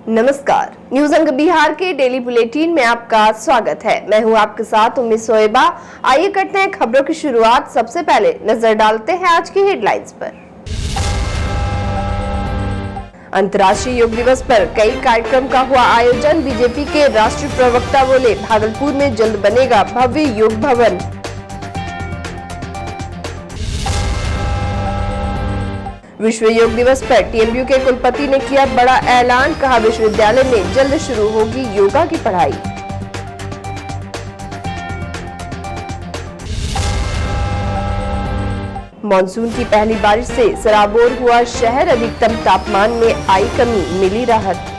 नमस्कार, न्यूज अंक बिहार के डेली बुलेटिन में आपका स्वागत है। मैं हूं आपके साथ उम्मीद सोएबा। आइए करते हैं खबरों की शुरुआत। सबसे पहले नजर डालते हैं आज की हेडलाइंस पर। अंतर्राष्ट्रीय योग दिवस पर कई कार्यक्रम का हुआ आयोजन। बीजेपी के राष्ट्रीय प्रवक्ता बोले, भागलपुर में जल्द बनेगा भव्य योग भवन। विश्व योग दिवस पर टीएमयू के कुलपति ने किया बड़ा ऐलान। कहा, विश्वविद्यालय में जल्द शुरू होगी योगा की पढ़ाई। मॉनसून की पहली बारिश से सराबोर हुआ शहर। अधिकतम तापमान में आई कमी, मिली राहत।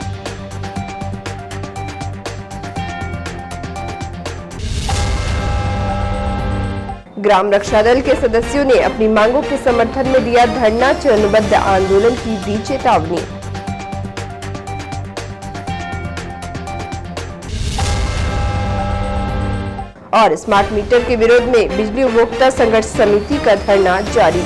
ग्राम रक्षा दल के सदस्यों ने अपनी मांगों के समर्थन में दिया धरना। चरणबद्ध आंदोलन की दी चेतावनी। और स्मार्ट मीटर के विरोध में बिजली उपभोक्ता संघर्ष समिति का धरना जारी।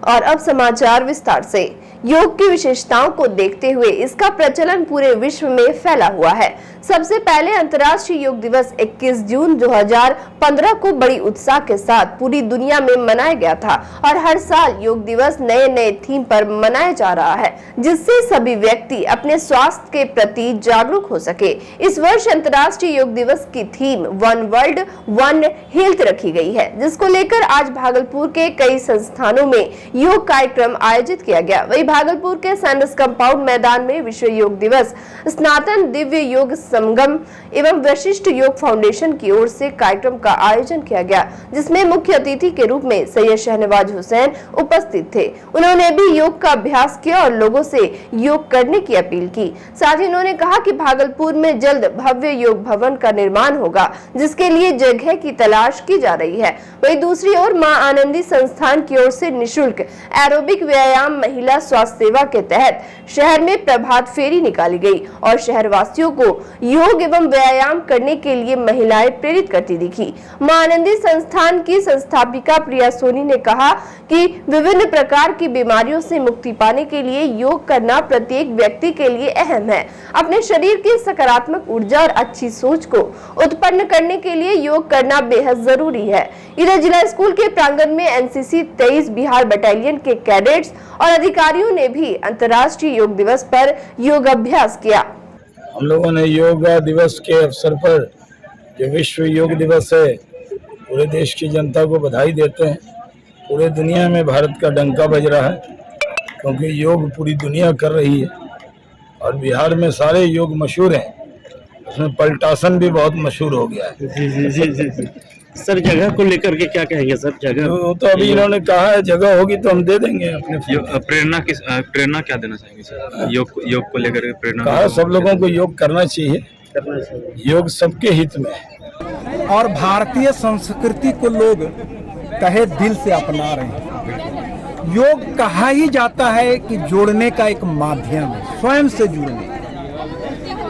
और अब समाचार विस्तार से। योग की विशेषताओं को देखते हुए इसका प्रचलन पूरे विश्व में फैला हुआ है। सबसे पहले अंतर्राष्ट्रीय योग दिवस 21 जून 2015 को बड़ी उत्साह के साथ पूरी दुनिया में मनाया गया था और हर साल योग दिवस नए नए थीम पर मनाया जा रहा है, जिससे सभी व्यक्ति अपने स्वास्थ्य के प्रति जागरूक हो सके। इस वर्ष अंतर्राष्ट्रीय योग दिवस की theme one world one health रखी गई है, जिसको लेकर आज भागलपुर के कई संस्थानों में योग कार्यक्रम आयोजित किया गया। वही भागलपुर के सैंडस कंपाउंड मैदान में विश्व योग दिवस स्नातन दिव्य योग संगम एवं वशिष्ठ योग फाउंडेशन की ओर से कार्यक्रम का आयोजन किया गया, जिसमें मुख्य अतिथि के रूप में सैयद शहनवाज हुसैन उपस्थित थे। उन्होंने भी योग का अभ्यास किया और लोगों से योग करने की अपील की। साथ ही उन्होंने कहा कि भागलपुर में जल्द भव्य योग भवन का निर्माण होगा, जिसके लिए जगह की तलाश की जा रही है। वहीं दूसरी ओर मां आनंदी संस्थान की ओर से निःशुल्क एरोबिक व्यायाम महिला स्वास्थ्य सेवा के तहत शहर में प्रभात फेरी निकाली गई और शहरवासियों को योग एवं व्यायाम करने के लिए महिलाएं प्रेरित करती दिखी। मां आनंदी संस्थान की संस्थापिका प्रिया सोनी ने कहा कि विभिन्न प्रकार की बीमारियों से मुक्ति पाने के लिए योग करना प्रत्येक व्यक्ति के लिए अहम है। अपने शरीर की सकारात्मक ऊर्जा और अच्छी सोच को उत्पन्न करने के लिए योग करना बेहद जरूरी है। इधर जिला स्कूल के प्रांगण में एनसीसी 23 बिहार बटालियन के कैडेट्स और अधिकारियों ने भी अंतर्राष्ट्रीय योग दिवस पर योग अभ्यास किया। हम लोगों ने योग दिवस के अवसर पर, जो विश्व योग दिवस है, पूरे देश की जनता को बधाई देते हैं। पूरे दुनिया में भारत का डंका बज रहा है, क्योंकि योग पूरी दुनिया कर रही है और बिहार में सारे योग मशहूर हैं। उसमें पलटासन भी बहुत मशहूर हो गया है। जी। सर, जगह को लेकर के क्या कहेंगे सर? जगह तो अभी इन्होंने कहा है जगह होगी तो हम दे देंगे। अपने प्रेरणा क्या देना चाहेंगे सर? योग को लेकर के प्रेरणा कहा सब लोगों को योग करना चाहिए। योग सबके हित में है और भारतीय संस्कृति को लोग तहे दिल से अपना रहे हैं। योग कहा ही जाता है कि जोड़ने का एक माध्यम है, स्वयं से जुड़ने।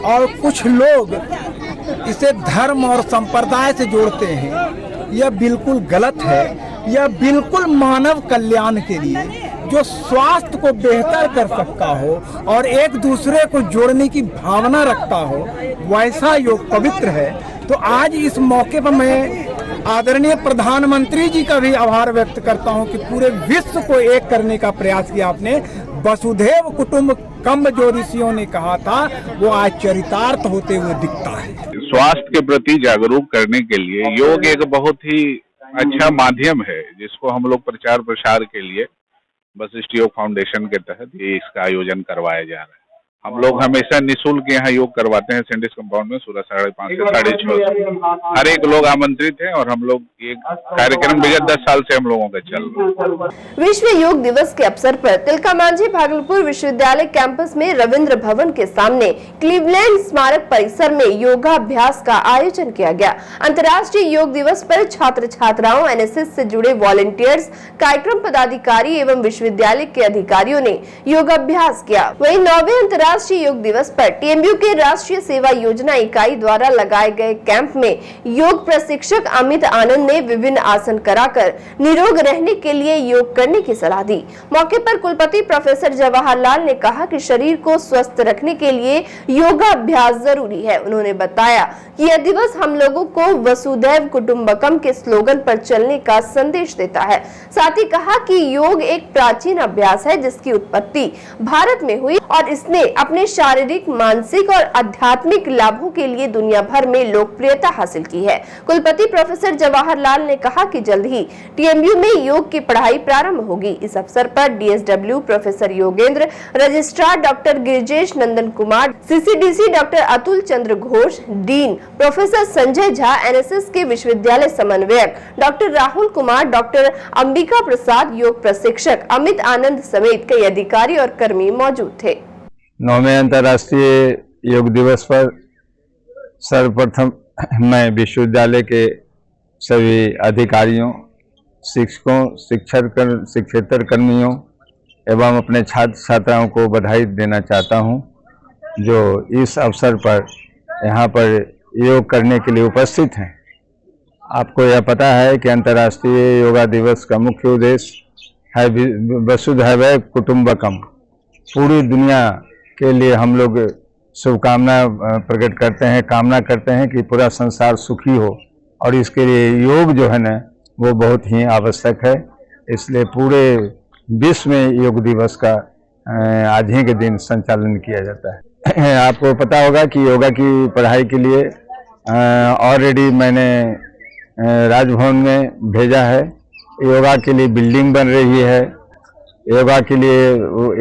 और कुछ लोग इसे धर्म और संप्रदाय से जोड़ते हैं। यह बिल्कुल गलत है। यह बिल्कुल मानव कल्याण के लिए, जो स्वास्थ्य को बेहतर कर सकता हो और एक दूसरे को जोड़ने की भावना रखता हो, वैसा योग पवित्र है। तो आज इस मौके पर मैं आदरणीय प्रधानमंत्री जी का भी आभार व्यक्त करता हूं कि पूरे विश्व को एक करने का प्रयास किया आपने। वसुधैव कुटुंबकम जो ऋषियों ने कहा था, वो आज चरितार्थ होते हुए दिखता है। स्वास्थ्य के प्रति जागरूक करने के लिए योग एक बहुत ही अच्छा माध्यम है, जिसको हम लोग प्रचार प्रसार के लिए वशिष्ठ योग फाउंडेशन के तहत ये इसका आयोजन करवाया जा रहा है। हम लोग हमेशा निःशुल्क यहाँ योग करवाते हैं सैंडस कंपाउंड में सुबह 5:30 से 6:30। हर एक लोग आमंत्रित हैं और हम लोग ये कार्यक्रम विगत 10 साल से हम लोगों का चल रहा है। विश्व योग दिवस के अवसर पर तिलका मांझी भागलपुर विश्वविद्यालय कैंपस में रविंद्र भवन के सामने क्लीवलैंड स्मारक परिसर में योगाभ्यास का आयोजन किया गया। अंतर्राष्ट्रीय योग दिवस पर छात्र छात्राओं, एनएसएस से जुड़े वॉलंटियर्स, कार्यक्रम पदाधिकारी एवं विश्वविद्यालय के अधिकारियों ने योगाभ्यास किया। वहीं 9वें अंतर्राष्ट्रीय योग दिवस पर टीएमयू के राष्ट्रीय सेवा योजना इकाई द्वारा लगाए गए कैंप में योग प्रशिक्षक अमित आनंद ने विभिन्न आसन कराकर निरोग रहने के लिए योग करने की सलाह दी। मौके पर कुलपति प्रोफेसर जवाहरलाल ने कहा कि शरीर को स्वस्थ रखने के लिए योगाभ्यास जरूरी है। उन्होंने बताया कि यह दिवस हम लोगों को वसुधैव कुटुंबकम के स्लोगन पर चलने का संदेश देता है। साथ ही कहा कि योग एक प्राचीन अभ्यास है जिसकी उत्पत्ति भारत में हुई और इसने अपने शारीरिक, मानसिक और आध्यात्मिक लाभों के लिए दुनिया भर में लोकप्रियता हासिल की है। कुलपति प्रोफेसर जवाहरलाल ने कहा कि जल्द ही टीएमयू में योग की पढ़ाई प्रारंभ होगी। इस अवसर पर DSW professor Yogendra, registrar doctor Girijesh Nandan Kumar, CCDC doctor Atul Chandra Ghosh, dean professor Sanjay Jha, NSS के विश्वविद्यालय समन्वयक डॉक्टर राहुल कुमार, डॉक्टर अंबिका प्रसाद, योग प्रशिक्षक अमित आनंद समेत कई अधिकारी और कर्मी मौजूद थे। 9वें अंतर्राष्ट्रीय योग दिवस पर सर्वप्रथम मैं विश्वविद्यालय के सभी अधिकारियों, शिक्षकों, शिक्षेतर कर्मियों एवं अपने छात्र छात्राओं को बधाई देना चाहता हूं, जो इस अवसर पर यहाँ पर योग करने के लिए उपस्थित हैं। आपको यह पता है कि अंतर्राष्ट्रीय योगा दिवस का मुख्य उद्देश्य है वसुधैव कुटुंबकम। पूरी दुनिया के लिए हम लोग शुभकामना प्रकट करते हैं, कामना करते हैं कि पूरा संसार सुखी हो, और इसके लिए योग जो है ना वो बहुत ही आवश्यक है। इसलिए पूरे विश्व में योग दिवस का आज ही के दिन संचालन किया जाता है। आपको पता होगा कि योगा की पढ़ाई के लिए ऑलरेडी मैंने राजभवन में भेजा है। योगा के लिए बिल्डिंग बन रही है। योगा के लिए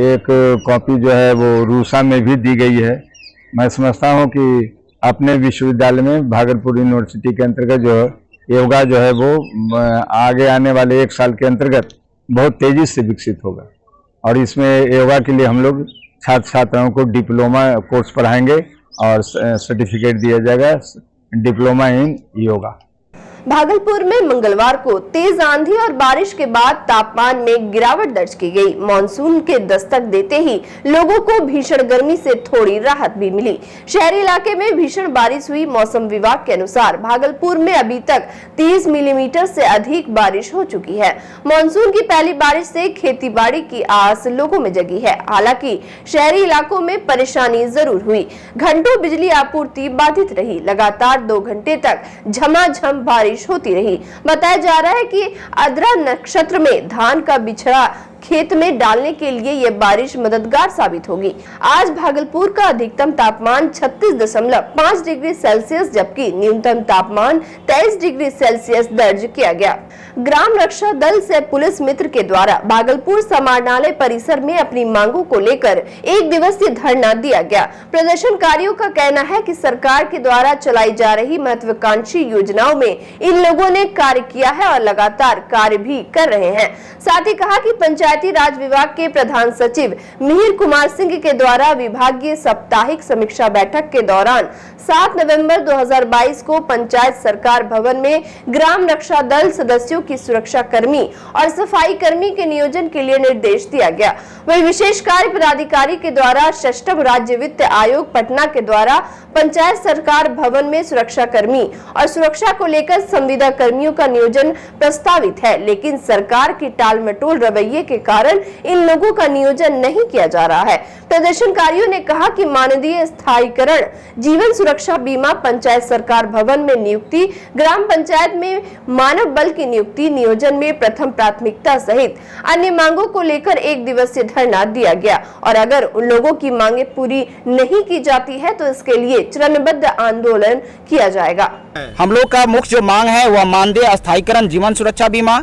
एक कॉपी जो है वो रूसा में भी दी गई है। मैं समझता हूँ कि अपने विश्वविद्यालय में भागलपुर यूनिवर्सिटी के अंतर्गत जो योगा जो है वो आगे आने वाले 1 साल के अंतर्गत बहुत तेजी से विकसित होगा, और इसमें योगा के लिए हम लोग छात्र छात्राओं को डिप्लोमा कोर्स पढ़ाएंगे और सर्टिफिकेट दिया जाएगा, डिप्लोमा इन योगा। भागलपुर में मंगलवार को तेज आंधी और बारिश के बाद तापमान में गिरावट दर्ज की गई। मानसून के दस्तक देते ही लोगों को भीषण गर्मी से थोड़ी राहत भी मिली। शहरी इलाके में भीषण बारिश हुई। मौसम विभाग के अनुसार भागलपुर में अभी तक 30 मिलीमीटर से अधिक बारिश हो चुकी है। मानसून की पहली बारिश से खेती-बाड़ी की आस लोगों में जगी है। हालांकि शहरी इलाकों में परेशानी जरूर हुई। घंटों बिजली आपूर्ति बाधित रही। लगातार 2 घंटे तक झमाझम बारिश होती रही। बताया जा रहा है कि आद्रा नक्षत्र में धान का बिछड़ा खेत में डालने के लिए यह बारिश मददगार साबित होगी। आज भागलपुर का अधिकतम तापमान 36.5 डिग्री सेल्सियस जबकि न्यूनतम तापमान 23 डिग्री सेल्सियस दर्ज किया गया। ग्राम रक्षा दल से पुलिस मित्र के द्वारा भागलपुर समाहरणालय परिसर में अपनी मांगों को लेकर 1 दिवसीय धरना दिया गया। प्रदर्शनकारियों का कहना है कि सरकार के द्वारा चलाई जा रही महत्वाकांक्षी योजनाओं में इन लोगों ने कार्य किया है और लगातार कार्य भी कर रहे हैं। साथ ही कहा कि पंचायती राज विभाग के प्रधान सचिव मिहिर कुमार सिंह के द्वारा विभागीय साप्ताहिक समीक्षा बैठक के दौरान 7 नवंबर 2022 को पंचायत सरकार भवन में ग्राम रक्षा दल सदस्यों की सुरक्षा कर्मी और सफाई कर्मी के नियोजन के लिए निर्देश दिया गया। वही विशेष कार्य पदाधिकारी के द्वारा 6ठ राज्य वित्त आयोग पटना के द्वारा पंचायत सरकार भवन में सुरक्षा कर्मी और सुरक्षा को लेकर संविदा कर्मियों का नियोजन प्रस्तावित है, लेकिन सरकार की टाल मटोल रवैये के कारण इन लोगों का नियोजन नहीं किया जा रहा है। प्रदर्शनकारियों ने कहा कि मानवीय स्थायीकरण, जीवन सुरक्षा बीमा, पंचायत सरकार भवन में नियुक्ति, ग्राम पंचायत में मानव बल की नियुक्ति, नियोजन में प्रथम प्राथमिकता सहित अन्य मांगों को लेकर 1 दिवसीय धरना दिया गया और अगर उन लोगों की मांगे पूरी नहीं की जाती है तो इसके लिए चरणबद्ध आंदोलन किया जाएगा। हम लोग का मुख्य जो मांग है वह मानदेय स्थायीकरण, जीवन सुरक्षा बीमा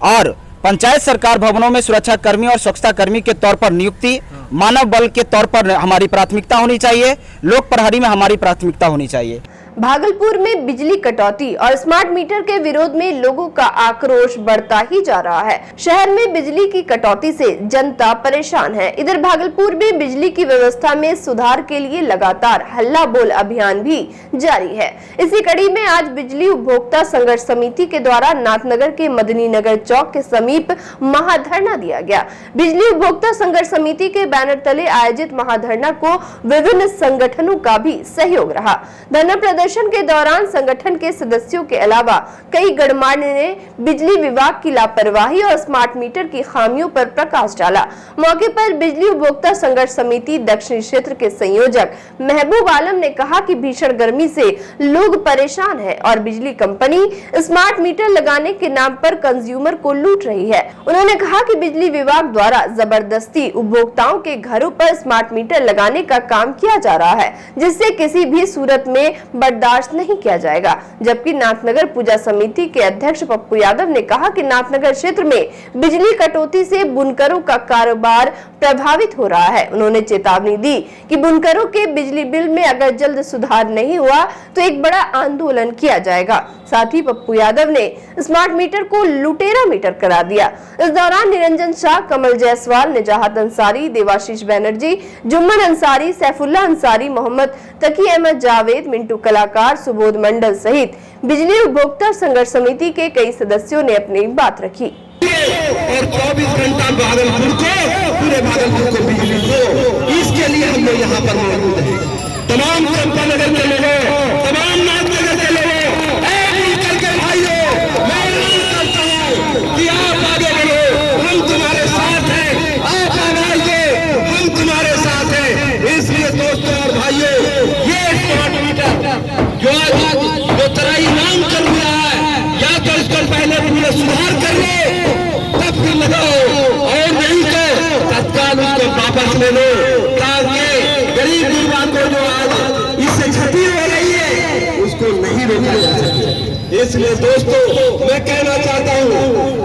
और पंचायत सरकार भवनों में सुरक्षा कर्मी और स्वच्छता कर्मी के तौर पर नियुक्ति, मानव बल के तौर पर हमारी प्राथमिकता होनी चाहिए, लोक प्रहरी में हमारी प्राथमिकता होनी चाहिए। भागलपुर में बिजली कटौती और स्मार्ट मीटर के विरोध में लोगों का आक्रोश बढ़ता ही जा रहा है। शहर में बिजली की कटौती से जनता परेशान है। इधर भागलपुर में बिजली की व्यवस्था में सुधार के लिए लगातार हल्ला बोल अभियान भी जारी है। इसी कड़ी में आज बिजली उपभोक्ता संघर्ष समिति के द्वारा नाथनगर के मदनी नगर चौक के समीप महाधरना दिया गया। बिजली उपभोक्ता संघर्ष समिति के बैनर तले आयोजित महाधरना को विभिन्न संगठनों का भी सहयोग रहा। धरना प्रदर्शन के दौरान संगठन के सदस्यों के अलावा कई गणमान्य ने बिजली विभाग की लापरवाही और स्मार्ट मीटर की खामियों पर प्रकाश डाला। मौके पर बिजली उपभोक्ता संघर्ष समिति दक्षिणी क्षेत्र के संयोजक महबूब आलम ने कहा कि भीषण गर्मी से लोग परेशान हैं और बिजली कंपनी स्मार्ट मीटर लगाने के नाम पर कंज्यूमर को लूट रही है। उन्होंने कहा कि बिजली विभाग द्वारा जबरदस्ती उपभोक्ताओं के घरों पर स्मार्ट मीटर लगाने का काम किया जा रहा है, जिससे किसी भी सूरत में बर्दाश्त नहीं किया जाएगा। जबकि नाथनगर पूजा समिति के अध्यक्ष पप्पू यादव ने कहा कि नाथनगर क्षेत्र में बिजली कटौती से बुनकरों का कारोबार प्रभावित हो रहा है। उन्होंने चेतावनी दी कि बुनकरों के बिजली बिल में अगर जल्द सुधार नहीं हुआ तो एक बड़ा आंदोलन किया जाएगा। साथ ही पप्पू यादव ने स्मार्ट मीटर को लुटेरा मीटर करार दिया। इस दौरान निरंजन शाह, कमल जायसवाल, निजाहत अंसारी, देवाशीष बनर्जी, जुम्मन अंसारी, सैफुल्ला अंसारी, मोहम्मद तकी अहमद जावेद, मिंटू कलाकार, सुबोध मंडल सहित बिजली उपभोक्ता संघर्ष समिति के कई सदस्यों ने अपनी बात रखी। और 24 घंटा भागलपुर को, पूरे भागलपुर को बिजली दो, इसके लिए हम लोग यहाँ पर मौजूद हैं। तमाम चंपानगर के लोग, तमाम नाथनगर के लोग, मिलकर के भाइयों, मैं अनुरोध करता हूँ कि आप आगे बढ़ो, हम तुम्हारे साथ हैं, आप आगे आइए, हम तुम्हारे साथ हैं। इसलिए दोस्तों और भाइयों, ये स्मार्ट मीटर जो तराई नाम कर रहा है, या तो इसको पहले पूरे सुधार कर लो, तब फिर लगाओ, और नहीं तो तत्काल उसको वापस ले लो, ताकि गरीब गुरबा को जो आज इससे क्षति हो रही है उसको नहीं रोका जा सके। इसलिए दोस्तों मैं कहना चाहता हूँ,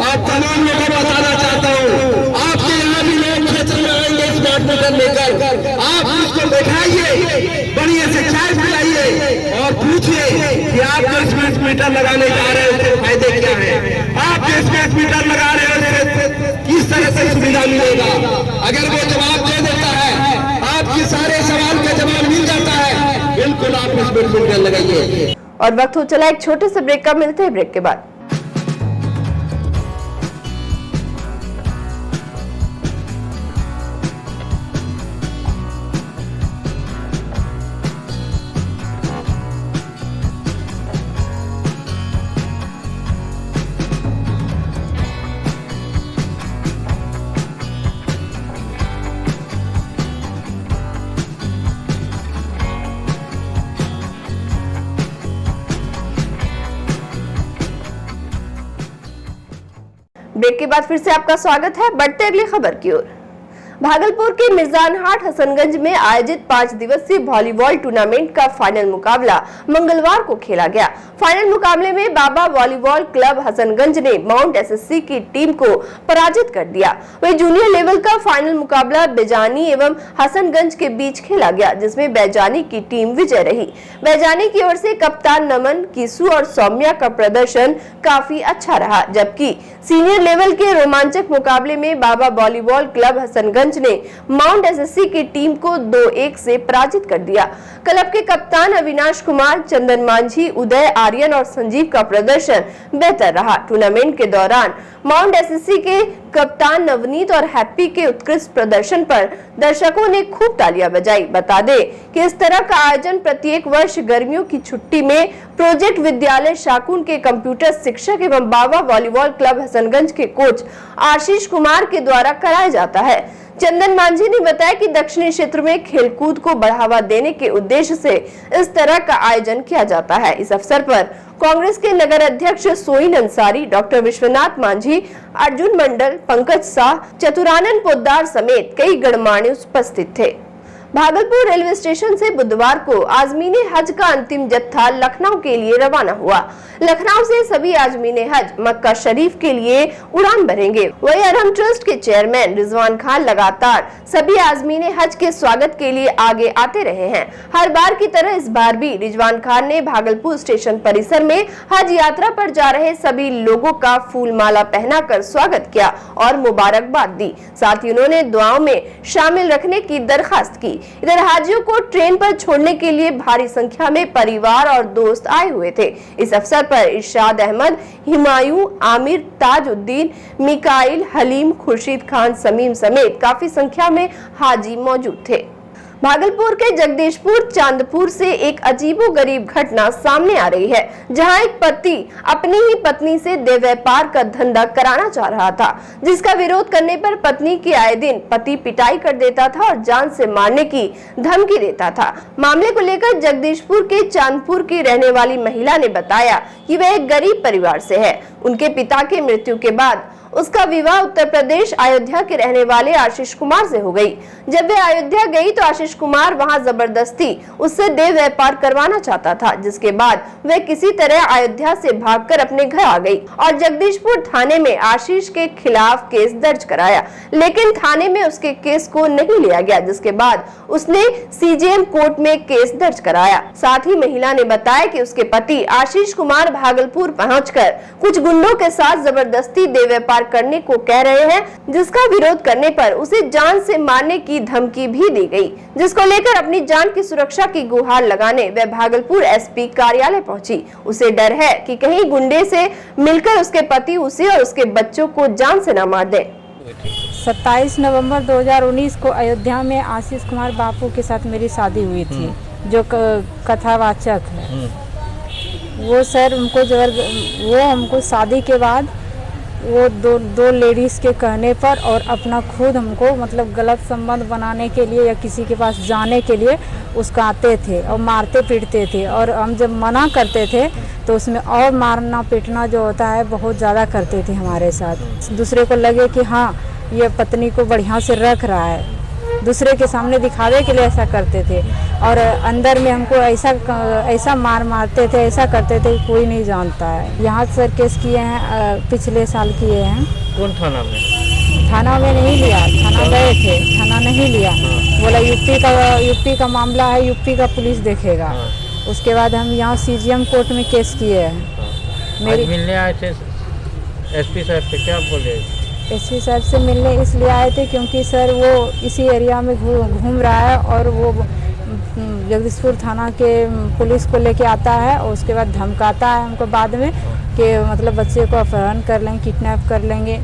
आप तमाम लोगों को बताना चाहता हूँ, आपके यहाँ भी लोग क्षेत्र में आएंगे स्मार्ट मीटर लेकर, आप उसको दिखाइए, बढ़िया से चाय पिलाइए और पूछिए कि आप जो स्मार्ट मीटर लगाने जा रहे हैं उसके फायदे क्या है, आप जो स्मार्ट मीटर लगा रहे हो किस तरह से सुविधा मिलेगा। अगर वो जवाब दे देता है, आपके सारे सवाल का जवाब मिल जाता है, बिल्कुल आप स्मार्ट मीटर लगाइए। और वक्त हो चला एक छोटे से ब्रेक का, मिलते हैं ब्रेक के बाद। ब्रेक के बाद फिर से आपका स्वागत है। बढ़ते अगली खबर की ओर। भागलपुर के मिर्जानहाट हसनगंज में आयोजित 5 दिवसीय वॉलीबॉल टूर्नामेंट का फाइनल मुकाबला मंगलवार को खेला गया। फाइनल मुकाबले में बाबा वॉलीबॉल क्लब हसनगंज ने माउंट एसएससी की टीम को पराजित कर दिया। वही जूनियर लेवल का फाइनल मुकाबला बैजानी एवं हसनगंज के बीच खेला गया, जिसमें बैजानी की टीम विजय रही। बैजानी की ओर से कप्तान नमन, किसू और सौम्या का प्रदर्शन काफी अच्छा रहा, जबकि सीनियर लेवल के रोमांचक मुकाबले में बाबा वॉलीबॉल क्लब हसनगंज ने माउंट एसएससी की टीम को 2-1 से पराजित कर दिया। क्लब के कप्तान अविनाश कुमार, चंदन मांझी, उदय आर्यन और संजीव का प्रदर्शन बेहतर रहा। टूर्नामेंट के दौरान माउंट एसएससी के कप्तान नवनीत और हैप्पी के उत्कृष्ट प्रदर्शन पर दर्शकों ने खूब तालियां बजाई। बता दें कि इस तरह का आयोजन प्रत्येक वर्ष गर्मियों की छुट्टी में प्रोजेक्ट विद्यालय शाकुन के कंप्यूटर शिक्षक एवं बाबा वॉलीबॉल क्लब हसनगंज के कोच आशीष कुमार के द्वारा कराया जाता है। चंदन मांझी ने बताया कि दक्षिणी क्षेत्र में खेलकूद को बढ़ावा देने के उद्देश्य से इस तरह का आयोजन किया जाता है। इस अवसर पर कांग्रेस के नगर अध्यक्ष सोइन अंसारी, डॉक्टर विश्वनाथ मांझी, अर्जुन मंडल, पंकज शाह, चतुरानंद पोद्दार समेत कई गणमान्य उपस्थित थे। भागलपुर रेलवे स्टेशन से बुधवार को आजमीने हज का अंतिम जत्था लखनऊ के लिए रवाना हुआ। लखनऊ से सभी आजमीने हज मक्का शरीफ के लिए उड़ान भरेंगे। वही अरहम ट्रस्ट के चेयरमैन रिजवान खान लगातार सभी आजमीने हज के स्वागत के लिए आगे आते रहे हैं। हर बार की तरह इस बार भी रिजवान खान ने भागलपुर स्टेशन परिसर में हज यात्रा पर जा रहे सभी लोगों का फूल माला पहनाकर स्वागत किया और मुबारकबाद दी। साथ ही उन्होंने दुआओं में शामिल रखने की दरखास्त की। इधर हाजियों को ट्रेन पर छोड़ने के लिए भारी संख्या में परिवार और दोस्त आए हुए थे। इस अवसर पर इरशाद अहमद, हिमायूं, आमिर, ताजुद्दीन, मिकाइल, हलीम, खुर्शीद खान, समीम समेत काफी संख्या में हाजी मौजूद थे। भागलपुर के जगदीशपुर चांदपुर से एक अजीबोगरीब घटना सामने आ रही है, जहां एक पति अपनी ही पत्नी से देह व्यापार का धंधा कराना चाह रहा था, जिसका विरोध करने पर पत्नी की आए दिन पति पिटाई कर देता था और जान से मारने की धमकी देता था। मामले को लेकर जगदीशपुर के चांदपुर की रहने वाली महिला ने बताया कि वह एक गरीब परिवार से है। उनके पिता की मृत्यु के बाद उसका विवाह उत्तर प्रदेश अयोध्या के रहने वाले आशीष कुमार से हो गई। जब वह अयोध्या गई तो आशीष कुमार वहां जबरदस्ती उससे देह व्यापार करवाना चाहता था, जिसके बाद वह किसी तरह अयोध्या से भागकर अपने घर आ गई और जगदीशपुर थाने में आशीष के खिलाफ केस दर्ज कराया, लेकिन थाने में उसके केस को नहीं लिया गया, जिसके बाद उसने सीजेएम कोर्ट में केस दर्ज कराया। साथ ही महिला ने बताया कि उसके पति आशीष कुमार भागलपुर पहुंचकर कुछ गुंडों के साथ जबरदस्ती देह व्यापार करने को कह रहे हैं, जिसका विरोध करने पर उसे जान से मारने की धमकी भी दी गई, जिसको लेकर अपनी जान की सुरक्षा की गुहार लगाने वह भागलपुर एसपी कार्यालय पहुंची। उसे डर है कि कहीं गुंडे से मिलकर उसके पति उसे और उसके बच्चों को जान से न मार दे। 27 नवंबर 2019 को अयोध्या में आशीष कुमार बापू के साथ मेरी शादी हुई थी, जो कथावाचक है। वो सर वो हमको शादी के बाद वो दो लेडीज़ के कहने पर और अपना खुद हमको मतलब गलत संबंध बनाने के लिए या किसी के पास जाने के लिए उसको आते थे और मारते पीटते थे, और हम जब मना करते थे तो उसमें और मारना पीटना जो होता है बहुत ज़्यादा करते थे हमारे साथ। दूसरे को लगे कि हाँ ये पत्नी को बढ़िया से रख रहा है, दूसरे के सामने दिखावे के लिए ऐसा करते थे, और अंदर में हमको ऐसा मारते थे, ऐसा करते थे, कोई नहीं जानता है। यहाँ सर केस किए हैं, पिछले साल किए हैं। कौन थाना में? थाना में नहीं लिया, थाना गए थे, थाना नहीं लिया। बोला यूपी का मामला है, यूपी का पुलिस देखेगा। उसके बाद हम यहाँ सीजीएम कोर्ट में केस किए हैं। मेरी मिलने आए थे एसपी साहब से, क्या बोले? एसपी साहब से मिलने इसलिए आए थे क्योंकि सर वो इसी एरिया में घूम रहा है और वो जगदीशपुर थाना के पुलिस को लेके आता है और उसके बाद धमकाता है हमको बाद में कि मतलब बच्चे को अपहरण कर लेंगे, किडनैप कर लेंगे।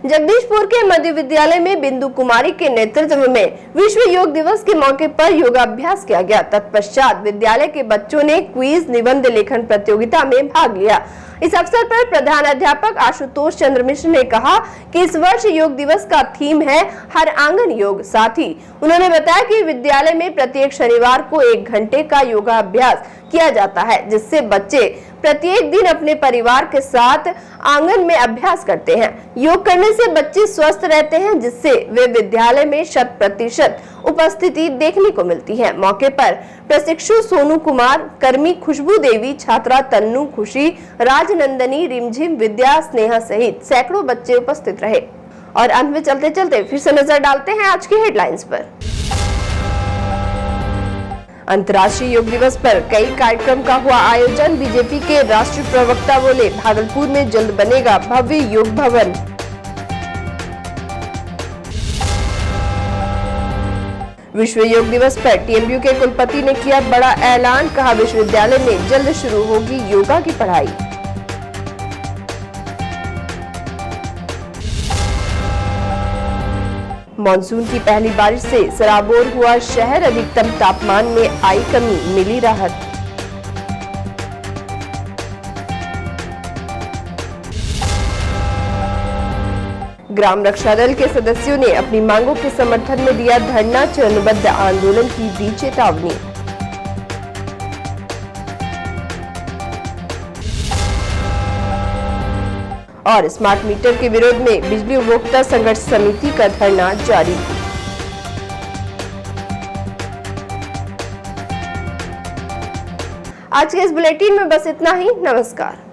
जगदीशपुर के मध्य विद्यालय में बिंदु कुमारी के नेतृत्व में विश्व योग दिवस के मौके पर योगाभ्यास किया गया। तत्पश्चात विद्यालय के बच्चों ने क्विज निबंध लेखन प्रतियोगिता में भाग लिया। इस अवसर पर प्रधान अध्यापक आशुतोष चंद्र मिश्र ने कहा कि इस वर्ष योग दिवस का थीम है हर आंगन योग। साथ ही उन्होंने बताया कि विद्यालय में प्रत्येक शनिवार को 1 घंटे का योगाभ्यास किया जाता है, जिससे बच्चे प्रत्येक दिन अपने परिवार के साथ आंगन में अभ्यास करते हैं। योग करने से बच्चे स्वस्थ रहते हैं, जिससे वे विद्यालय में 100% उपस्थिति देखने को मिलती है। मौके पर प्रशिक्षु सोनू कुमार, कर्मी खुशबू देवी, छात्रा तन्नू, खुशी, राजनंदनी, रिमझिम, विद्या, स्नेहा सहित सैकड़ों बच्चे उपस्थित रहे। और अंत में चलते चलते फिर से नजर डालते हैं आज की हेडलाइंस पर। अंतर्राष्ट्रीय योग दिवस पर कई कार्यक्रम का हुआ आयोजन। बीजेपी के राष्ट्रीय प्रवक्ता बोले, भागलपुर में जल्द बनेगा भव्य योग भवन। विश्व योग दिवस पर टीएमयू के कुलपति ने किया बड़ा ऐलान, कहा विश्वविद्यालय में जल्द शुरू होगी योगा की पढ़ाई। मानसून की पहली बारिश से सराबोर हुआ शहर, अधिकतम तापमान में आई कमी, मिली राहत। ग्राम रक्षा दल के सदस्यों ने अपनी मांगों के समर्थन में दिया धरना, चरणबद्ध आंदोलन की दी चेतावनी। और स्मार्ट मीटर के विरोध में बिजली उपभोक्ता संघर्ष समिति का धरना जारी। आज के इस बुलेटिन में बस इतना ही। नमस्कार।